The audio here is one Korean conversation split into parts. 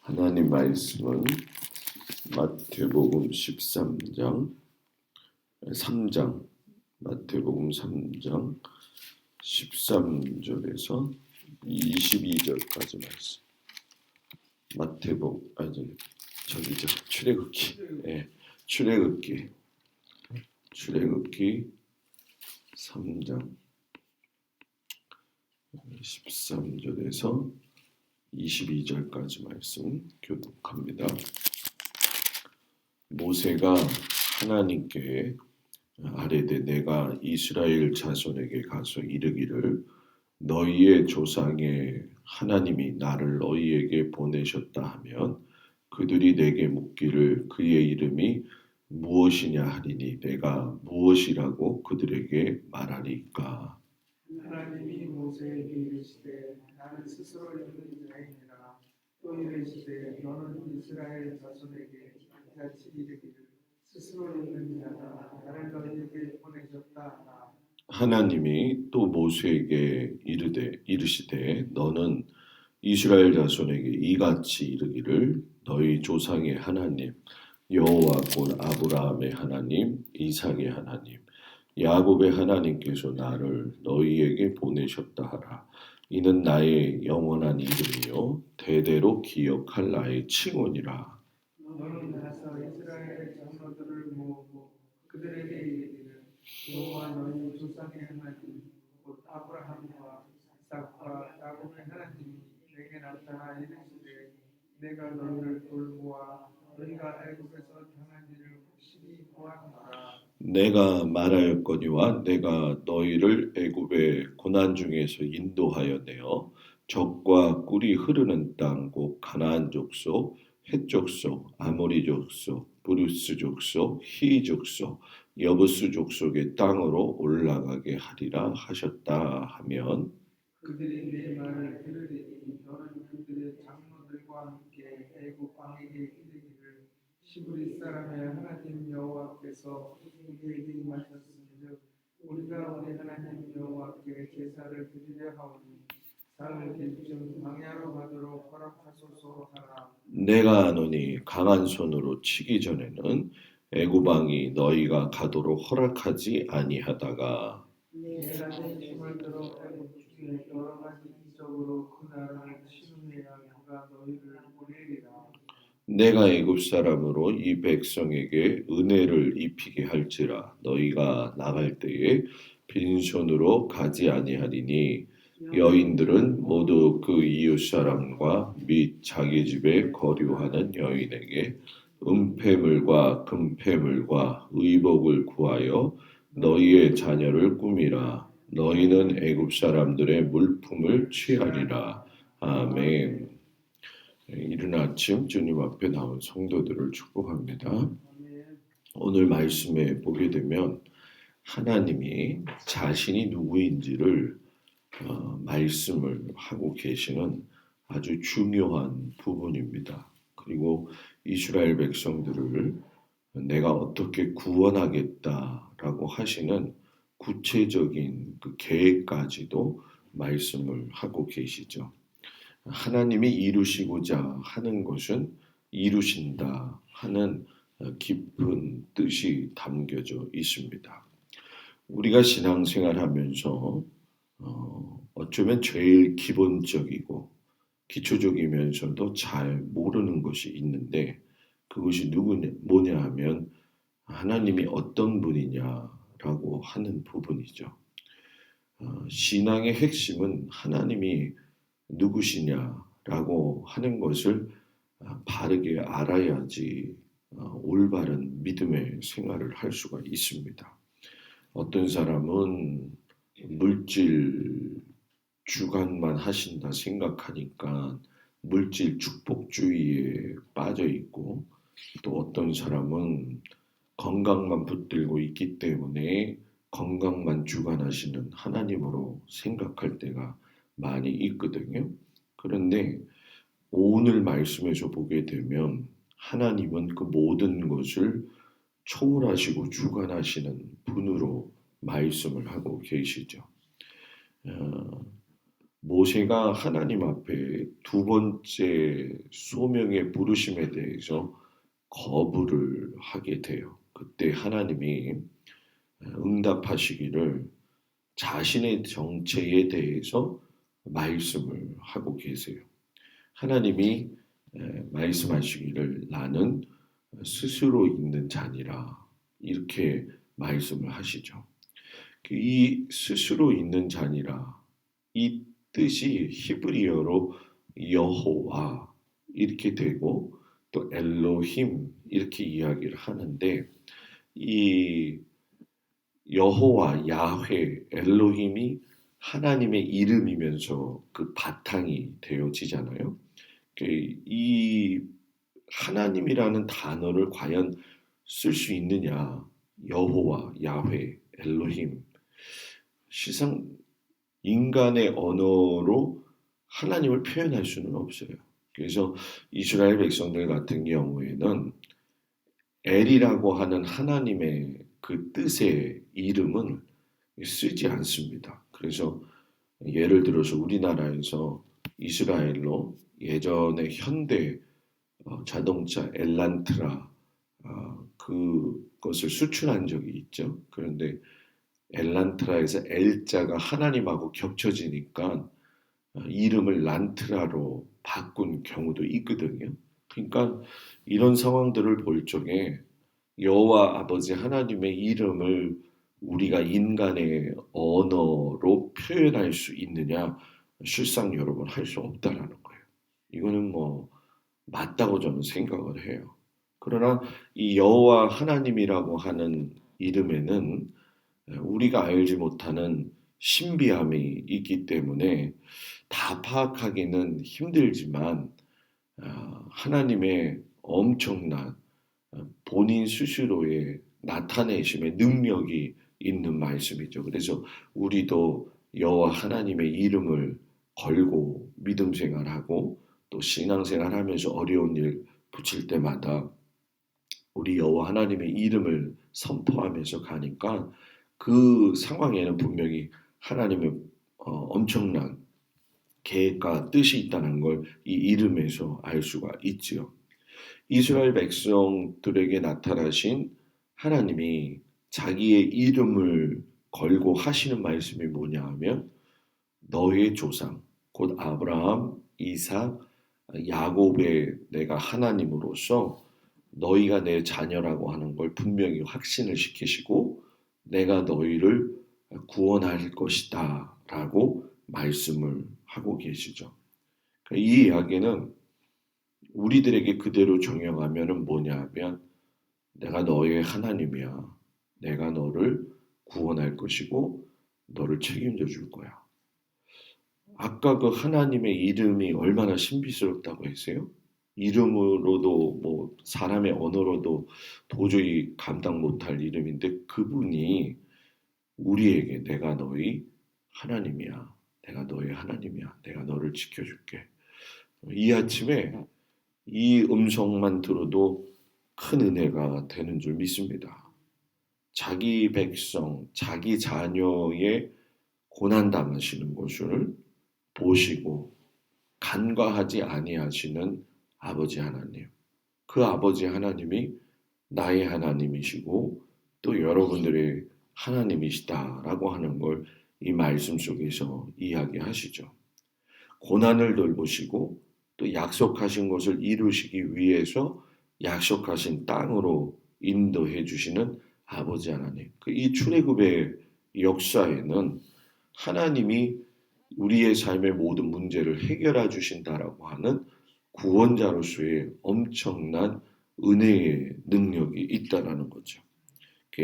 하나님 말씀은 마태복음 13장 3장 마태복음 3장 13절에서 22절까지 말씀. 마태복 저기죠. 출애굽기. 예. 출애굽기 3장 13절에서 22절까지 말씀 교독합니다. 모세가 하나님께 아뢰되 내가 이스라엘 자손에게 가서 이르기를 너희의 조상의 하나님이 나를 너희에게 보내셨다 하면 그들이 내게 묻기를 그의 이름이 무엇이냐 하리니 내가 무엇이라고 그들에게 말하리까. 하나님이 모세에게 이르시되 나는 스스로 있는 자이니라. 또 이르시되 너는 이스라엘 자손에게 같이 이르기를 스스로 있는 자가 나를 너희에게 보내셨다 하라. 하나님이 또 모세에게 이르시되 너는 이스라엘 자손에게 이같이 이르기를 너희 조상의 하나님 여호와 곧 아브라함의 하나님 이삭의 하나님 야곱의 하나님께서 나를 너희에게 보내셨다 하라. 이는 나의 영원한 이름이요 대대로 기억할 나의 칭언이라. 너는 가서 이스라엘 장로들을 모으고 그들에게 이르기를 여호와 너희 조상의 하나님 곧 아브라함과 이삭과 야곱의 하나님이 내게 나타나 이르시되 내가 너희를 돌보아 너희가 애굽에서 당한 일을 확실히 보았노라. 내가 말하였거니와 내가 너희를 애굽의 고난 중에서 인도하여 내어 적과 꿀이 흐르는 땅 곧 가나안 족속, 헷 족속, 아모리 족속, 브루스 족속, 히 족속, 여부스 족속의 땅으로 올라가게 하리라 하셨다 하면 그들이 내 말을 들으리니 너는 그들의 장로들과 함께 애굽 왕에게 이르기를 시브리 사람의 하나님 여호와께서 우리에게 임하셨은즉 우리가 우리 하나님 여호와께 제사를 드리려 하오니 사흘 뒤쯤 광야로 가도록 허락하소서 하라. 내가 아노니 강한 손으로 치기 전에는 애굽 왕이 너희가 가도록 허락하지 아니하다가 내가 내 힘을 들어 애굽 중에 여러 가지 이적으로 그 나라를 치루내야 그가 너희를 보내리라. 내가 애굽 사람으로 이 백성에게 은혜를 입히게 할지라 너희가 나갈 때에 빈손으로 가지 아니하리니 여인들은 모두 그 이웃 사람과 및 자기 집에 거류하는 여인에게 은폐물과 금폐물과 의복을 구하여 너희의 자녀를 꾸미라. 너희는 애굽 사람들의 물품을 취하리라. 아멘. 이른 아침 주님 앞에 나온 성도들을 축복합니다. 오늘 말씀에 보게 되면 하나님이 자신이 누구인지를 말씀을 하고 계시는 아주 중요한 부분입니다. 그리고 이스라엘 백성들을 내가 어떻게 구원하겠다라고 하시는 구체적인 그 계획까지도 말씀을 하고 계시죠. 하나님이 이루시고자 하는 것은 이루신다 하는 깊은 뜻이 담겨져 있습니다. 우리가 신앙생활하면서 어쩌면 제일 기본적이고 기초적이면서도 잘 모르는 것이 있는데 그것이 뭐냐 하면 하나님이 어떤 분이냐라고 하는 부분이죠. 신앙의 핵심은 하나님이 누구시냐라고 하는 것을 바르게 알아야지 올바른 믿음의 생활을 할 수가 있습니다. 어떤 사람은 물질 주관만 하신다 생각하니까 물질 축복주의에 빠져 있고 또 어떤 사람은 건강만 붙들고 있기 때문에 건강만 주관하시는 하나님으로 생각할 때가 많이 있거든요. 그런데 오늘 말씀에서 보게 되면 하나님은 그 모든 것을 초월하시고 주관하시는 분으로 말씀을 하고 계시죠. 모세가 하나님 앞에 두 번째 소명의 부르심에 대해서 거부를 하게 돼요. 그때 하나님이 응답하시기를 자신의 정체에 대해서 말씀을 하고 계세요. 하나님이 말씀하시기를 나는 스스로 있는 자니라 이렇게 말씀을 하시죠. 이 스스로 있는 자니라 이 뜻이 히브리어로 여호와 이렇게 되고 또 엘로힘 이렇게 이야기를 하는데 이 여호와 야훼 엘로힘이 하나님의 이름이면서 그 바탕이 되어지잖아요. 이 하나님이라는 단어를 과연 쓸 수 있느냐? 여호와, 야훼, 엘로힘. 실상 인간의 언어로 하나님을 표현할 수는 없어요. 그래서 이스라엘 백성들 같은 경우에는 엘이라고 하는 하나님의 그 뜻의 이름은 쓰지 않습니다. 그래서 예를 들어서 우리나라에서 이스라엘로 예전에 현대 자동차 엘란트라 그것을 수출한 적이 있죠. 그런데 엘란트라에서 L자가 하나님하고 겹쳐지니까 이름을 란트라로 바꾼 경우도 있거든요. 그러니까 이런 상황들을 볼 적에 여호와 아버지 하나님의 이름을 우리가 인간의 언어로 표현할 수 있느냐? 실상 여러분 할 수 없다라는 거예요. 이거는 뭐 맞다고 저는 생각을 해요. 그러나 이 여호와 하나님이라고 하는 이름에는 우리가 알지 못하는 신비함이 있기 때문에 다 파악하기는 힘들지만 하나님의 엄청난 본인 스스로의 나타내심의 능력이 있는 말씀이죠. 그래서 우리도 여호와 하나님의 이름을 걸고 믿음 생활하고 또 신앙 생활하면서 어려운 일 붙일 때마다 우리 여호와 하나님의 이름을 선포하면서 가니까 그 상황에는 분명히 하나님의 엄청난 계획과 뜻이 있다는 걸 이 이름에서 알 수가 있지요. 이스라엘 백성들에게 나타나신 하나님이 자기의 이름을 걸고 하시는 말씀이 뭐냐 하면 너의 조상 곧 아브라함, 이삭, 야곱의 내가 하나님으로서 너희가 내 자녀라고 하는 걸 분명히 확신을 시키시고 내가 너희를 구원할 것이다 라고 말씀을 하고 계시죠. 이 이야기는 우리들에게 그대로 적용하면 뭐냐 하면 내가 너의 하나님이야. 내가 너를 구원할 것이고 너를 책임져 줄 거야. 아까 그 하나님의 이름이 얼마나 신비스럽다고 했어요? 이름으로도 뭐 사람의 언어로도 도저히 감당 못할 이름인데 그분이 우리에게 내가 너희 하나님이야. 내가 너의 하나님이야. 내가 너를 지켜줄게. 이 아침에 이 음성만 들어도 큰 은혜가 되는 줄 믿습니다. 자기 백성, 자기 자녀의 고난 당하시는 것을 보시고 간과하지 아니하시는 아버지 하나님. 그 아버지 하나님이 나의 하나님이시고 또 여러분들의 하나님이시다라고 하는 걸 이 말씀 속에서 이야기하시죠. 고난을 돌보시고 또 약속하신 것을 이루시기 위해서 약속하신 땅으로 인도해 주시는 아버지 하나님. 이 출애굽의 역사에는 하나님이 우리의 삶의 모든 문제를 해결해 주신다라고 하는 구원자로서의 엄청난 은혜의 능력이 있다라는 거죠.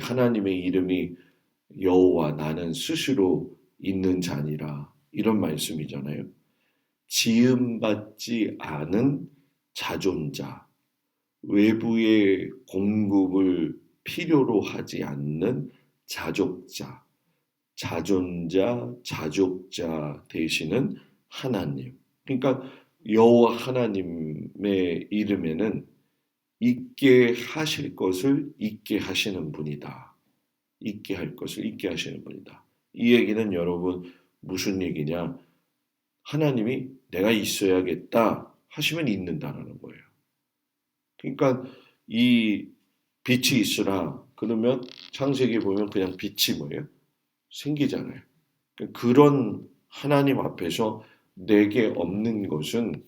하나님의 이름이 여호와 나는 스스로 있는 자니라 이런 말씀이잖아요. 지음받지 않은 자존자, 외부의 공급을 필요로 하지 않는 자족자, 자존자, 자족자 되시는 하나님. 그러니까 여호와 하나님의 이름에는 있게 하실 것을 있게 하시는 분이다. 있게 할 것을 있게 하시는 분이다. 이 얘기는 여러분 무슨 얘기냐? 하나님이 내가 있어야겠다 하시면 있는다라는 거예요. 그러니까 이 빛이 있으라 그러면 창세기에 보면 그냥 빛이 뭐예요? 생기잖아요. 그런 하나님 앞에서 내게 없는 것은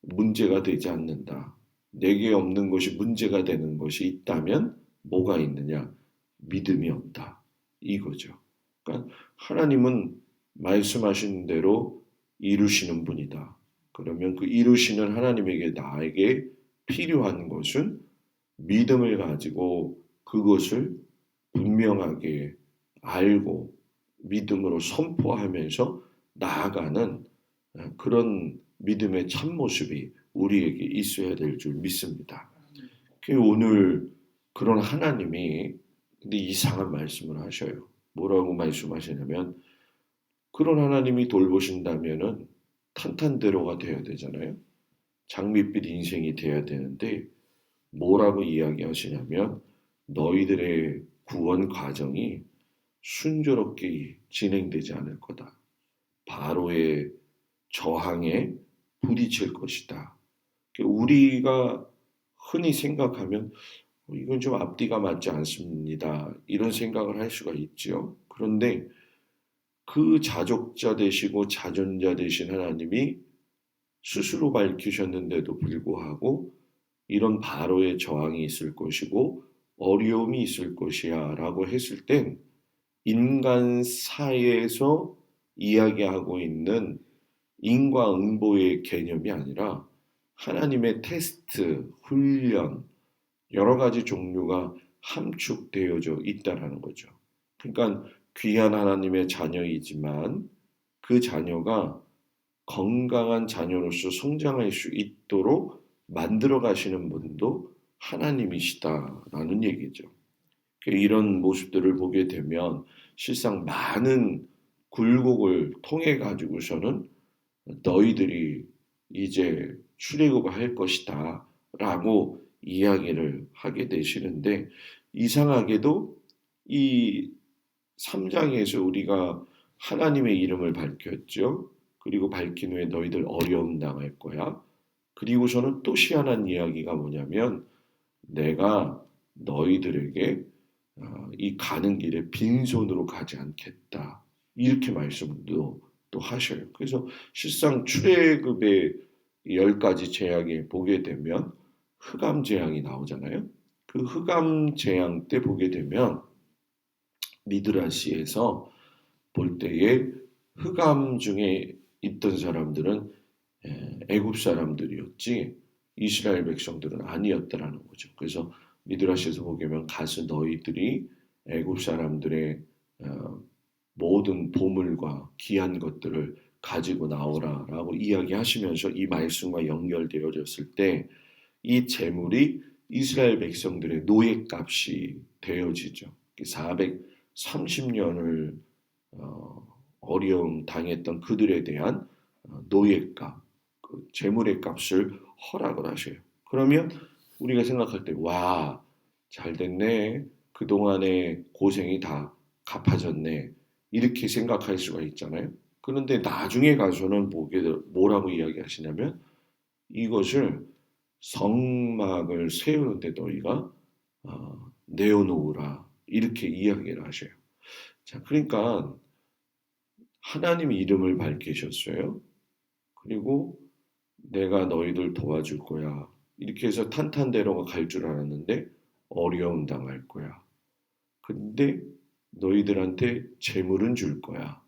문제가 되지 않는다. 내게 없는 것이 문제가 되는 것이 있다면 뭐가 있느냐? 믿음이 없다. 이거죠. 그러니까 하나님은 말씀하신 대로 이루시는 분이다. 그러면 그 이루시는 하나님에게 나에게 필요한 것은 믿음을 가지고 그것을 분명하게 알고 믿음으로 선포하면서 나아가는 그런 믿음의 참모습이 우리에게 있어야 될 줄 믿습니다. 오늘 그런 하나님이 근데 이상한 말씀을 하셔요. 뭐라고 말씀하시냐면 그런 하나님이 돌보신다면은 탄탄대로가 돼야 되잖아요. 장밋빛 인생이 돼야 되는데 뭐라고 이야기하시냐면 너희들의 구원 과정이 순조롭게 진행되지 않을 거다. 바로의 저항에 부딪힐 것이다. 우리가 흔히 생각하면 이건 좀 앞뒤가 맞지 않습니다. 이런 생각을 할 수가 있지요. 그런데 그 자족자 되시고 자존자 되신 하나님이 스스로 밝히셨는데도 불구하고 이런 바로의 저항이 있을 것이고 어려움이 있을 것이야 라고 했을 땐 인간 사회에서 이야기하고 있는 인과응보의 개념이 아니라 하나님의 테스트, 훈련, 여러 가지 종류가 함축되어져 있다라는 거죠. 그러니까 귀한 하나님의 자녀이지만 그 자녀가 건강한 자녀로서 성장할 수 있도록 만들어 가시는 분도 하나님이시다라는 얘기죠. 이런 모습들을 보게 되면 실상 많은 굴곡을 통해 가지고서는 너희들이 이제 출애굽을 할 것이다 라고 이야기를 하게 되시는데 이상하게도 이 3장에서 우리가 하나님의 이름을 밝혔죠. 그리고 밝힌 후에 너희들 어려움 당할 거야. 그리고서는 또 희한한 이야기가 뭐냐면 내가 너희들에게 이 가는 길에 빈손으로 가지 않겠다. 이렇게 말씀도 또 하셔요. 그래서 실상 출애굽의 10가지 재앙에 보게 되면 흑암 재앙이 나오잖아요. 그 흑암 재앙 때 보게 되면 미드라시에서 볼 때에 흑암 중에 있던 사람들은 애굽 사람들이었지 이스라엘 백성들은 아니었다라는 거죠. 그래서 미드라시에서 보게 되면 가서 너희들이 애굽 사람들의 모든 보물과 귀한 것들을 가지고 나오라라고 이야기하시면서 이 말씀과 연결되어졌을 때 이 재물이 이스라엘 백성들의 노예값이 되어지죠. 430년을 어려움 당했던 그들에 대한 노예값, 그 재물의 값을 허락을 하셔요. 그러면 우리가 생각할 때, 와, 잘 됐네. 그동안의 고생이 다 갚아졌네. 이렇게 생각할 수가 있잖아요. 그런데 나중에 가서는 뭐라고 이야기하시냐면 이것을 성막을 세우는데 너희가 내어놓으라. 이렇게 이야기를 하셔요. 자, 그러니까 하나님이 이름을 밝히셨어요. 그리고 내가 너희들 도와줄 거야. 이렇게 해서 탄탄대로가 갈 줄 알았는데 어려움 당할 거야. 근데 너희들한테 재물은 줄 거야.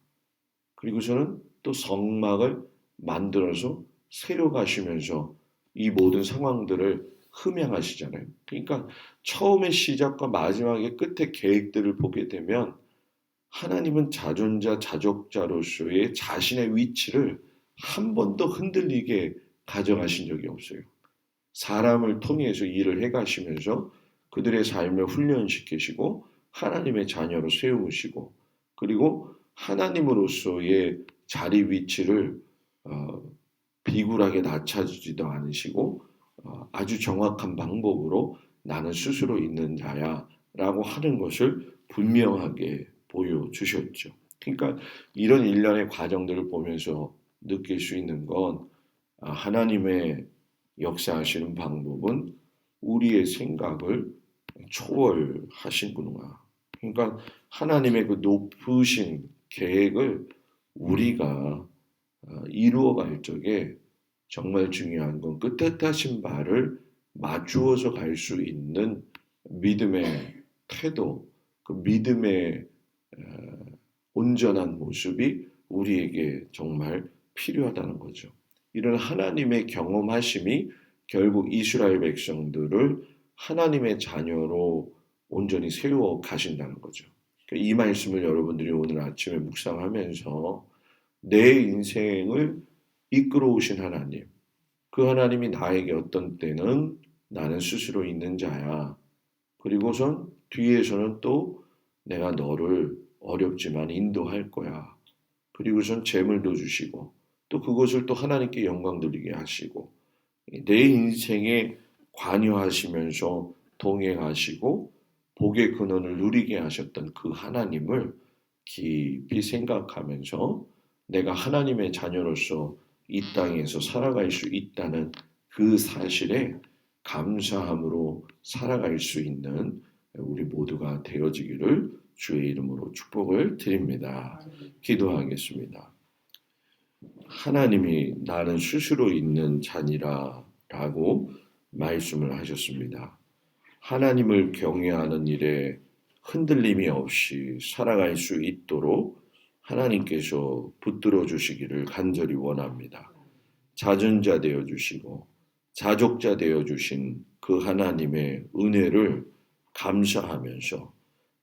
그리고서는 또 성막을 만들어서 새로 가시면서 이 모든 상황들을 흠양하시잖아요. 그러니까 처음의 시작과 마지막의 끝의 계획들을 보게 되면 하나님은 자존자, 자족자로서의 자신의 위치를 한 번도 흔들리게 가져가신 적이 없어요. 사람을 통해서 일을 해가시면서 그들의 삶을 훈련시키시고 하나님의 자녀로 세우시고 그리고 하나님으로서의 자리 위치를 비굴하게 낮춰주지도 않으시고 아주 정확한 방법으로 나는 스스로 있는 자야 라고 하는 것을 분명하게 보여주셨죠. 그러니까 이런 일련의 과정들을 보면서 느낄 수 있는 건 하나님의 역사하시는 방법은 우리의 생각을 초월하시구나. 그러니까 하나님의 그 높으신 계획을 우리가 이루어갈 적에 정말 중요한 건 그 뜻하신 바를 맞추어서 갈 수 있는 믿음의 태도, 그 믿음의 온전한 모습이 우리에게 정말 필요하다는 거죠. 이런 하나님의 경험하심이 결국 이스라엘 백성들을 하나님의 자녀로 온전히 세워 가신다는 거죠. 이 말씀을 여러분들이 오늘 아침에 묵상하면서 내 인생을 이끌어 오신 하나님, 그 하나님이 나에게 어떤 때는 나는 스스로 있는 자야. 그리고선 뒤에서는 또 내가 너를 어렵지만 인도할 거야. 그리고선 재물도 주시고 또 그것을 또 하나님께 영광 돌리게 하시고 내 인생에 관여하시면서 동행하시고 복의 근원을 누리게 하셨던 그 하나님을 깊이 생각하면서 내가 하나님의 자녀로서 이 땅에서 살아갈 수 있다는 그 사실에 감사함으로 살아갈 수 있는 우리 모두가 되어지기를 주의 이름으로 축복을 드립니다. 기도하겠습니다. 하나님이 나는 스스로 있는 자니라 라고 말씀을 하셨습니다. 하나님을 경외하는 일에 흔들림이 없이 살아갈 수 있도록 하나님께서 붙들어 주시기를 간절히 원합니다. 자전자 되어 주시고 자족자 되어 주신 그 하나님의 은혜를 감사하면서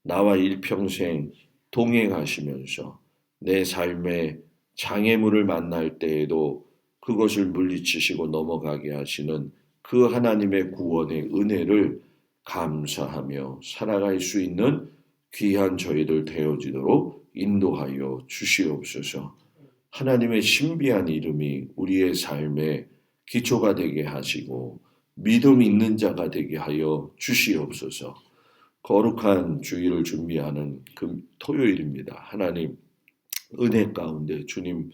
나와 일평생 동행하시면서 내 삶에 장애물을 만날 때에도 그것을 물리치시고 넘어가게 하시는 그 하나님의 구원의 은혜를 감사하며 살아갈 수 있는 귀한 저희들 되어지도록 인도하여 주시옵소서. 하나님의 신비한 이름이 우리의 삶에 기초가 되게 하시고 믿음 있는 자가 되게 하여 주시옵소서. 거룩한 주일을 준비하는 그 토요일입니다. 하나님 은혜 가운데 주님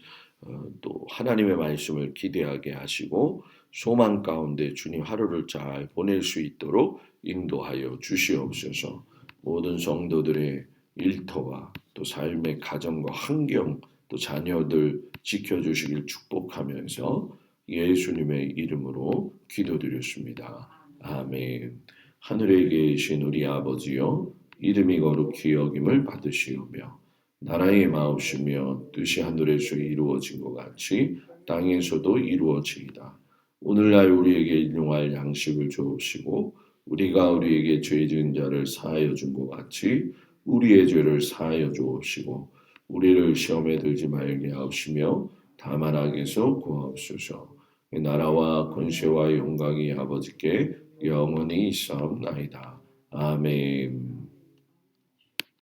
또 하나님의 말씀을 기대하게 하시고 소망 가운데 주님 하루를 잘 보낼 수 있도록 인도하여 주시옵소서. 모든 성도들의 일터와 또 삶의 가정과 환경 또 자녀들 지켜주시길 축복하면서 예수님의 이름으로 기도드렸습니다. 아멘. 하늘에 계신 우리 아버지여 이름이 거룩히 여김을 받으시오며 나라의 마옵시며 뜻이 하늘에서 이루어진 것 같이 땅에서도 이루어지이다. 오늘날 우리에게 일용할 양식을 주옵시고 우리가 우리에게 죄 지은 자를 사하여 준 것 같이 우리의 죄를 사하여 주옵시고 우리를 시험에 들지 말게 하옵시며 다만 악에서 구하옵소서. 나라와 권세와 영광이 아버지께 영원히 있사옵나이다. 아멘.